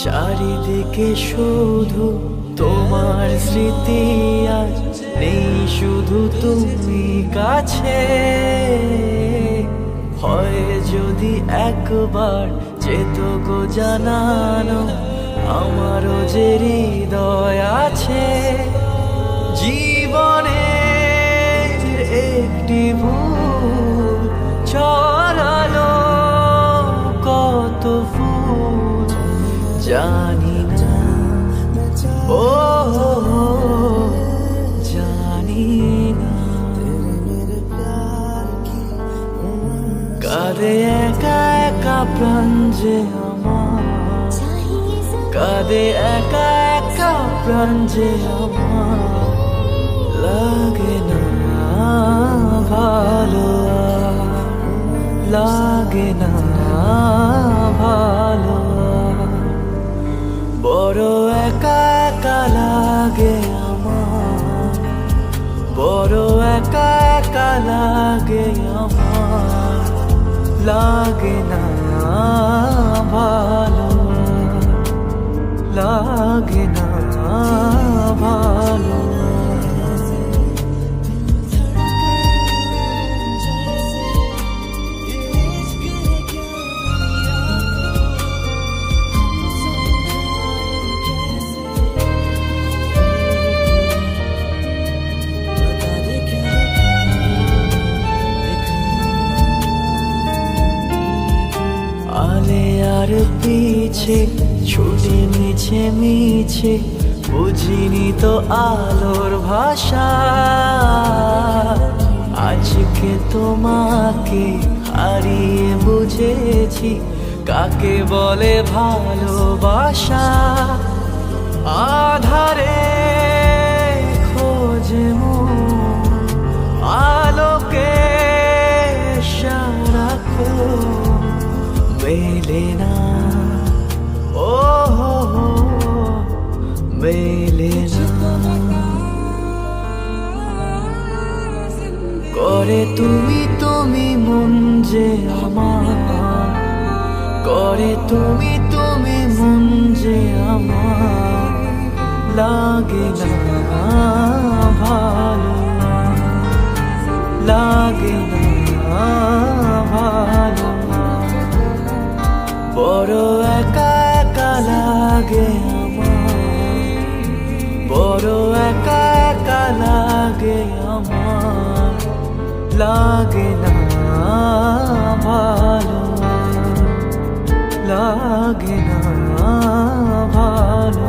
চারিদিকে শুধু তোমার স্মৃতি, আজ নেই শুধু তুমি কাছে। হয় যদি একবার যেত গো জানানো, আমারও যে হৃদয় আছে। জীবনের একটি ভুল ছড়ালো কত ফুল জানি না, ও জানি না। কাঁদে একা একা প্রাণ যে আমার, কাঁদে একা একা প্রাণ যে আমার। লাগে না ভালো, লাগে না ভালো। বড় একা একা লাগে আমার, বড় একা একা লাগে আমার। লাগে না ভালো, লাগে না ভালো। আলে আর পিছে ছুটে মিছে মিছে, বুঝিনি তো আলোর ভাষা। আজকে তোমাকে হারিয়ে বুঝেছি কাকে বলে ভালোবাসা। আধারে খোঁজে মন আলোকে সারাক্ষণ, মেলে না, ও মেলে না। করে তুমি তুমি মন যে আমার, করে তুমি তুমি মন যে আমার। লাগে না ভালো, লাগে না ভালো। বড় একা একা লাগে আমার, বড় একা একা লাগে আমার। লাগে না ভালো, লাগে না ভালো।